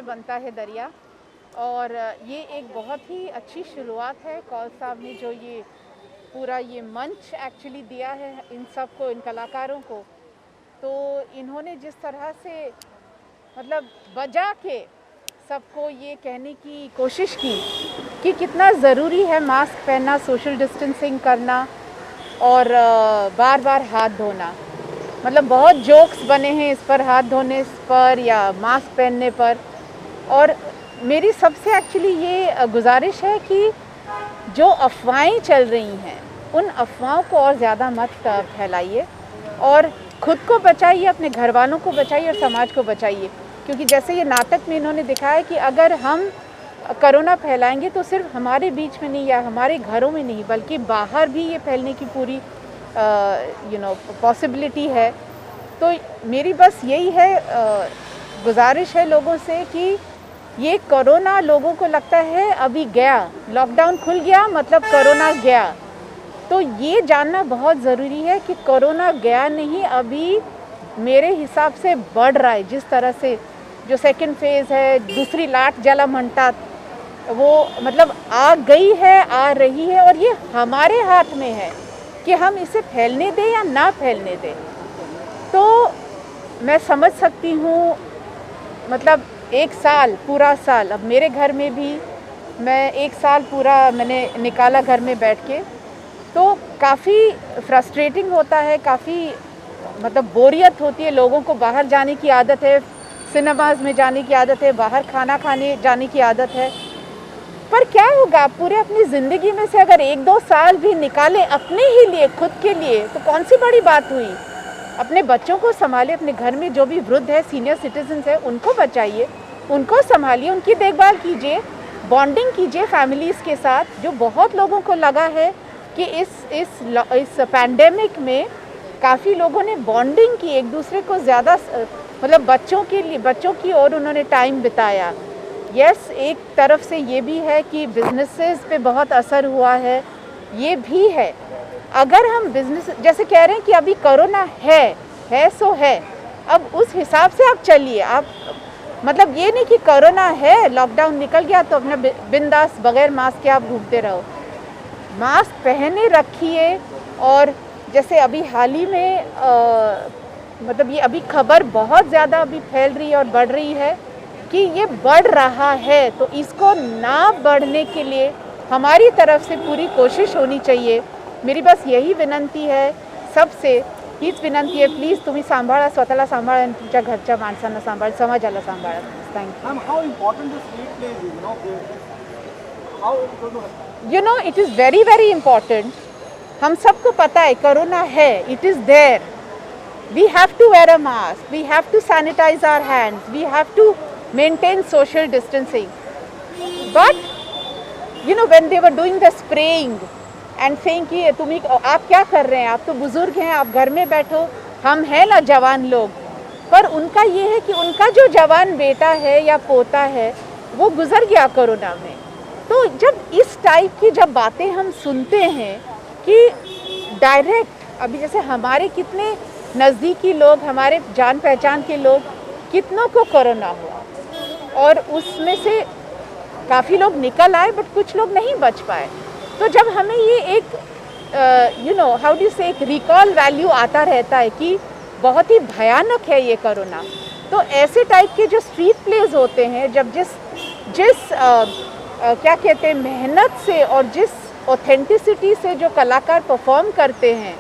से बनता है दरिया। और ये एक बहुत ही अच्छी शुरुआत है कौल साहब ने, जो ये पूरा ये मंच एक्चुअली दिया है इन सबको, इन कलाकारों को। तो इन्होंने जिस तरह से मतलब बजा के सबको ये कहने की कोशिश की कि कितना ज़रूरी है मास्क पहनना, सोशल डिस्टेंसिंग करना और बार बार हाथ धोना। मतलब बहुत जोक्स बने हैं इस पर, हाथ धोने पर या मास्क पहनने पर। और मेरी सबसे एक्चुअली ये गुजारिश है कि जो अफवाहें चल रही हैं उन अफवाहों को और ज़्यादा मत फैलाइए और खुद को बचाइए, अपने घर वालों को बचाइए और समाज को बचाइए। क्योंकि जैसे ये नाटक में इन्होंने दिखाया कि अगर हम कोरोना फैलाएंगे तो सिर्फ हमारे बीच में नहीं या हमारे घरों में नहीं, बल्कि बाहर भी ये फैलने की पूरी पॉसिबिलिटी है। तो मेरी बस यही है गुजारिश है लोगों से कि ये कोरोना लोगों को लगता है अभी गया, लॉकडाउन खुल गया मतलब कोरोना गया। तो ये जानना बहुत ज़रूरी है कि कोरोना गया नहीं, अभी मेरे हिसाब से बढ़ रहा है। जिस तरह से जो सेकंड फेज़ है, दूसरी लाट जला म्हणतात, वो मतलब आ गई है, आ रही है और ये हमारे हाथ में है कि हम इसे फैलने दें या ना फैलने दें। तो मैं समझ सकती हूँ, मतलब एक साल, पूरा साल, अब मेरे घर में भी मैं एक साल पूरा मैंने निकाला घर में बैठ के, तो काफ़ी फ्रस्ट्रेटिंग होता है, काफ़ी मतलब बोरियत होती है। लोगों को बाहर जाने की आदत है, सिनेमाज में जाने की आदत है, बाहर खाना खाने जाने की आदत है। पर क्या होगा, पूरे अपनी ज़िंदगी में से अगर 1-2 साल भी निकालें अपने ही लिए, खुद के लिए, तो कौन सी बड़ी बात हुई। अपने बच्चों को संभालिए, अपने घर में जो भी वृद्ध है, सीनियर सिटीजन्स है, उनको बचाइए, उनको संभालिए, उनकी देखभाल कीजिए, बॉन्डिंग कीजिए फैमिलीज़ के साथ। जो बहुत लोगों को लगा है कि इस पैंडेमिक में काफ़ी लोगों ने बॉन्डिंग की, एक दूसरे को ज़्यादा मतलब बच्चों के लिए, बच्चों की ओर उन्होंने टाइम बिताया। यस, एक तरफ से ये भी है कि बिजनेसेस पे बहुत असर हुआ है, ये भी है। अगर हम बिजनेस जैसे कह रहे हैं कि अभी कोरोना है सो है, अब उस हिसाब से आप चलिए। आप मतलब ये नहीं कि कोरोना है, लॉकडाउन निकल गया तो अपना बिंदास बगैर मास्क के आप घूमते रहो। मास्क पहने रखिए। और जैसे अभी हाल ही में मतलब ये अभी खबर बहुत ज़्यादा अभी फैल रही है और बढ़ रही है कि ये बढ़ रहा है, तो इसको ना बढ़ने के लिए हमारी तरफ से पूरी कोशिश होनी चाहिए। मेरी बस यही विनंती है सबसे, हीच विनंती आहे, प्लीज तुम्ही सांभाळा, स्वतःला सांभाळा आणि तुमच्या घरच्या माणसांना सांभाळा, समाजाला सांभाळा. You know, it is very very important. हम सबको पता है कोरोना है, it is there. We have to wear a mask, we have to sanitize our hands, we have to maintain social distancing. But you know, when they were doing the spraying and saying कि तुम्ही आप क्या कर रहे हैं, आप तो बुजुर्ग हैं, आप घर में बैठो, हम हैं ना जवान लोग। पर उनका ये है कि उनका जो जवान बेटा है या पोता है वो गुजर गया कोरोना में। तो जब इस टाइप की जब बातें हम सुनते हैं कि डायरेक्ट, अभी जैसे हमारे कितने नज़दीकी लोग, हमारे जान पहचान के लोग, कितनों को कोरोना हुआ और उसमें से काफ़ी लोग निकल आए बट कुछ लोग नहीं बच पाए। तो जब हमें ये एक यू नो हाउ डू से एक रिकॉल वैल्यू आता रहता है कि बहुत ही भयानक है ये कोरोना, तो ऐसे टाइप के जो स्ट्रीट प्लेज होते हैं, जब जिस क्या कहते हैं मेहनत से और जिस ऑथेंटिसिटी से जो कलाकार परफॉर्म करते हैं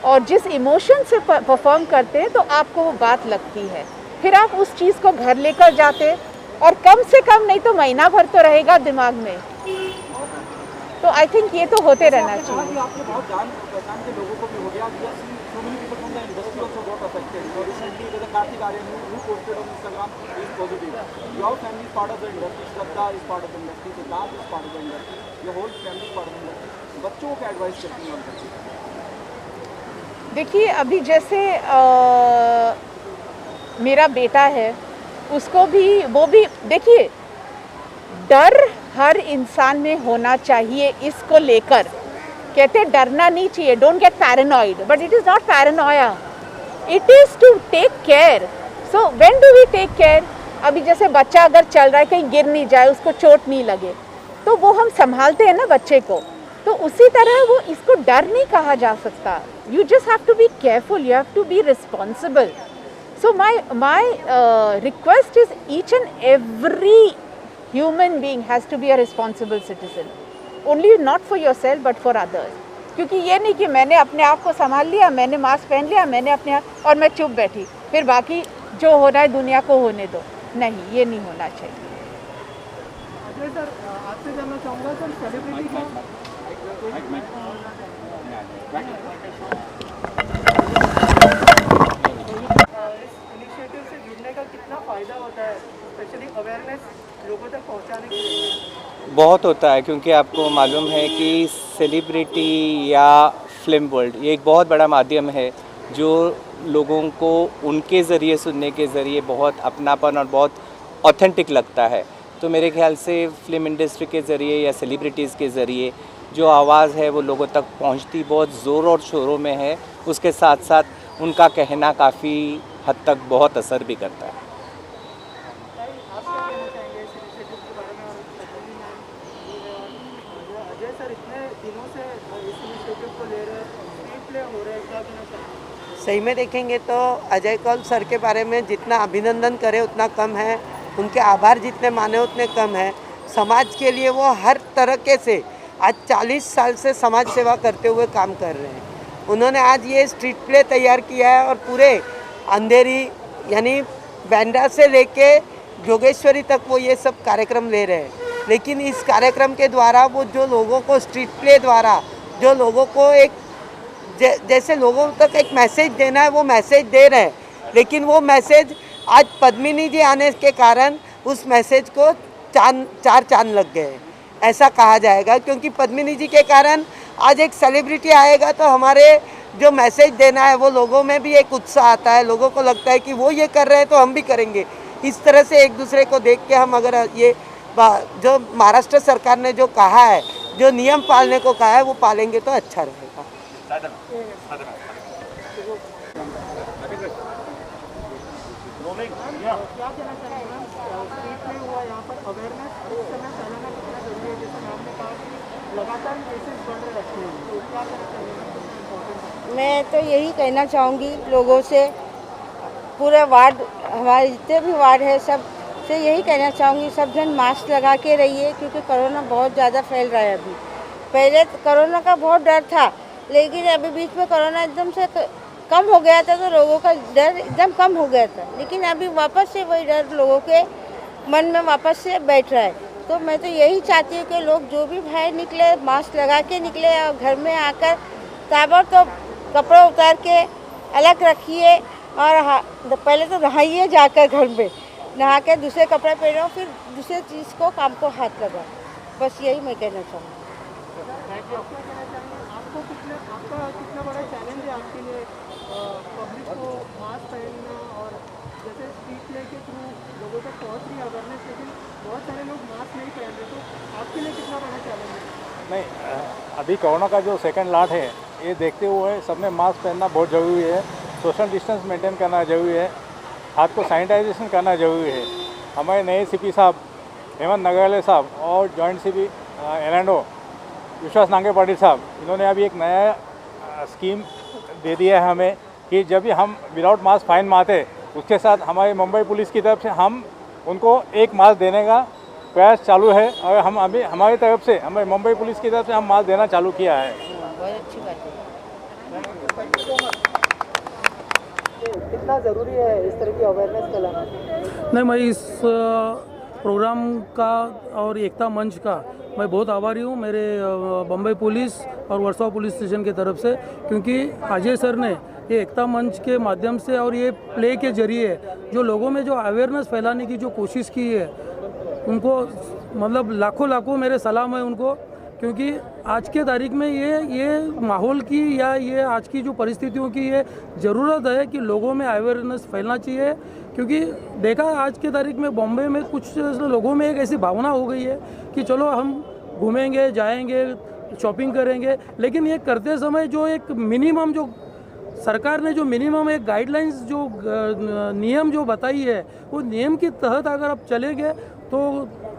और जिस इमोशन से परफॉर्म करते हैं, तो आपको वो बात लगती है। फिर आप उस चीज़ को घर लेकर जाते और कम से कम नहीं तो महीना भर तो रहेगा दिमाग में। तो आई थिंक ये तो होते रहना चाहिए। आपने बहुत जान पहचान के लोगों को भी हो गया, so many people from the industry also got affected. So recently, there's a Kartik Aryan who posted on Instagram, he is positive. Your family is part of the industry, Shraddha is part of the industry, Siddharth is part of the industry, your whole family is part of the industry. बच्चों को advice करती हैं उनसे? देखिए, अभी जैसे मेरा बेटा है, उसको भी, वो भी देखिए, डर हर इंसान में होना चाहिए इसको लेकर। कहते डरना नहीं चाहिए, don't get paranoid, but it is not paranoia, it is to take care. So when do we take care? अभी जैसे बच्चा अगर चल रहा है कहीं गिर नहीं जाए, उसको चोट नहीं लगे, तो वो हम संभालते हैं ना बच्चे को, तो उसी तरह वो इसको डर नहीं कहा जा सकता. You just have to be careful, you have to be responsible. So my request is each and every human being has to be a responsible citizen. Only not for yourself but for others. क्योंकि ये नहीं कि मैंने अपने आप को संभाल लिया, मैंने मास्क पहन लिया, मैंने अपने आप और मैं चुप बैठी, फिर बाकी जो हो रहा है दुनिया को होने दो. नहीं, ये नहीं होना चाहिए. अजय सर, आपसे जानना चाहूँगा सर, सेलिब्रिटी का इनिशिएटिव से जुड़ने का कितना फ़ायदा होता है, स्पेशली अवेयरनेस लोगों तक पहुंचाने के लिए? बहुत होता है, क्योंकि आपको मालूम है कि सेलिब्रिटी या फिल्म वर्ल्ड ये एक बहुत बड़ा माध्यम है जो लोगों को उनके ज़रिए सुनने के ज़रिए बहुत अपनापन और बहुत ऑथेंटिक लगता है. तो मेरे ख्याल से फिल्म इंडस्ट्री के ज़रिए या सेलिब्रिटीज़ के ज़रिए जो आवाज़ है वो लोगों तक पहुंचती बहुत ज़ोर और शोरों में है. उसके साथ साथ उनका कहना काफ़ी हद तक बहुत असर भी करता है. अजय सर, इतने दिनों से इस इनिशिएटिव को ले रहे हैं, स्क्रीन प्ले हो रहे हैं, क्या कहना चाहिए? सही में देखेंगे तो अजय कौल सर के बारे में जितना अभिनंदन करें उतना कम है, उनके आभार जितने माने उतने कम है. समाज के लिए वो हर तरीके से आज 40 साल से समाज सेवा करते हुए काम कर रहे हैं. उन्होंने आज ये स्ट्रीट प्ले तैयार किया है और पूरे अंधेरी यानी बैंड्रा से लेके जोगेश्वरी तक वो ये सब कार्यक्रम ले रहे हैं. लेकिन इस कार्यक्रम के द्वारा वो जो लोगों को स्ट्रीट प्ले द्वारा जो लोगों को एक जैसे लोगों तक एक मैसेज देना है वो मैसेज दे रहे हैं. लेकिन वो मैसेज आज पद्मिनी जी आने के कारण उस मैसेज को चार चांद लग गए ऐसा कहा जाएगा. क्योंकि पद्मिनी जी के कारण आज एक सेलिब्रिटी आएगा तो हमारे जो मैसेज देना है वो लोगों में भी एक उत्साह आता है. लोगों को लगता है कि वो ये कर रहे हैं तो हम भी करेंगे. इस तरह से एक दूसरे को देख के हम अगर ये जो महाराष्ट्र सरकार ने जो कहा है, जो नियम पालने को कहा है वो पालेंगे तो अच्छा रहेगा. क्या कहना चाहिए मैम, स्ट्रीट प्ले हुआ यहाँ पर, अवेयरनेस इस समय फैलाना कितना जरूरी है? जैसे मैम ने कहा कि लगातार केसेस बढ़ रहे रखते हैं, तो क्या कहना चाहिए? मैं तो यही कहना चाहूँगी लोगों से, पूरे वार्ड हमारे जितने भी वार्ड है सब से यही कहना चाहूँगी, सब जन मास्क लगा के रहिए. क्योंकि कोरोना बहुत ज़्यादा फैल रहा है. अभी पहले कोरोना का बहुत डर था, लेकिन अभी बीच में कोरोना एकदम से कम हो गया था तो लोगों का डर एकदम कम हो गया था. लेकिन अभी वापस से वही डर लोगों के मन में वापस से बैठ रहा है. तो मैं तो यही चाहती हूँ कि लोग जो भी बाहर निकले मास्क लगा के निकले, और घर में आकर ताबड़तोड़ कपड़ा उतार के अलग रखिए, और पहले तो नहाइए जाकर, घर में नहा के दूसरे कपड़े पहनो, फिर दूसरे चीज़ को काम को हाथ लगाओ. बस यही मैं कहना चाहूँगी. आपका कितना बड़ा चैलेंज है आपके लिए पब्लिक को मास्क पहनना, और जैसे स्ट्रीट प्ले के थ्रू लोगों तक पहुँच रही है अवेयरनेस, लेकिन बहुत सारे लोग मास्क नहीं पहन रहे, तो आपके लिए कितना बड़ा चैलेंज है? नहीं, अभी कोरोना का जो सेकंड लाट है ये देखते हुए सबने मास्क पहनना बहुत ज़रूरी है. सोशल डिस्टेंस मेंटेन करना ज़रूरी है. हाथ को सैनिटाइजेशन करना ज़रूरी है. हमारे नए सीपी साहब हेमंत नगराले साहब और जॉइंट सीपी एलएंडो विश्वास नांगे पाटिल साहब, इन्होंने अभी एक नया स्कीम दे दिया है हमें कि जब भी हम विदाउट मास्क फाइन मारते, उसके साथ हमारी मुंबई पुलिस की तरफ से हम उनको एक मास्क देने का प्रयास चालू है. और हम अभी हमारी तरफ से, हमारे मुंबई पुलिस की तरफ से हम मास्क देना चालू किया है. बहुत अच्छी बात है. कितना ज़रूरी है इस तरह की अवेयरनेस फैलाना? नहीं, मैं इस प्रोग्राम का और एकता मंच का मैं बहुत आभारी हूँ, मेरे बम्बई पुलिस और वर्सोवा पुलिस स्टेशन की तरफ से. क्योंकि अजय सर ने ये एकता मंच के माध्यम से और ये प्ले के जरिए जो लोगों में जो अवेयरनेस फैलाने की जो कोशिश की है, उनको मतलब लाखों मेरे सलाम है उनको. क्योंकि आज के तारीख में ये माहौल की या ये आज की जो परिस्थितियों की ये ज़रूरत है कि लोगों में अवेयरनेस फैलना चाहिए. क्योंकि देखा आज के तारीख में बॉम्बे में कुछ लोगों में एक ऐसी भावना हो गई है कि चलो हम घूमेंगे, जाएंगे, शॉपिंग करेंगे, लेकिन ये करते समय जो एक मिनिमम जो सरकार ने जो मिनिमम एक गाइडलाइंस जो नियम जो बताई है, वो नियम के तहत अगर आप चलेंगे तो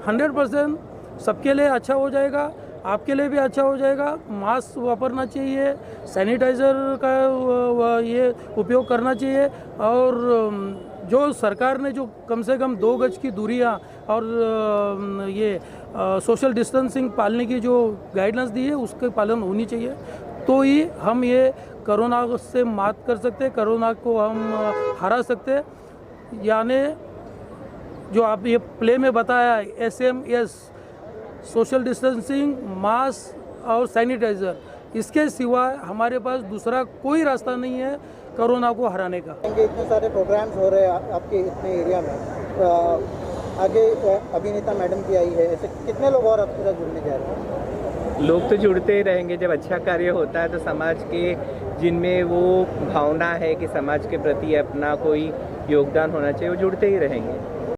100% सबके लिए अच्छा हो जाएगा, आपके लिए भी अच्छा हो जाएगा। मास्क वापरना चाहिए, सैनिटाइज़र का ये उपयोग करना चाहिए, और जो सरकार ने जो कम से कम 2 गज की दूरियां और ये सोशल डिस्टेंसिंग पालने की जो गाइडलाइंस दी है उसके पालन होनी चाहिए, तो ही हम ये कोरोना से मात कर सकते हैं, कोरोना को हम हरा सकते हैं। यानी जो आप ये प्ले में बताया SMS, सोशल डिस्टेंसिंग, मास्क और सैनिटाइज़र, इसके सिवाय हमारे पास दूसरा कोई रास्ता नहीं है कोरोना को हराने का। इतने सारे प्रोग्राम्स हो रहे हैं आपके इतने एरिया में, आगे अभिनेता मैडम की आई है, ऐसे कितने लोग और आपके साथ जुड़ने जा रहे हैं? लोग तो जुड़ते ही रहेंगे। जब अच्छा कार्य होता है तो समाज के जिनमें वो भावना है कि समाज के प्रति अपना कोई योगदान होना चाहिए, वो जुड़ते ही रहेंगे।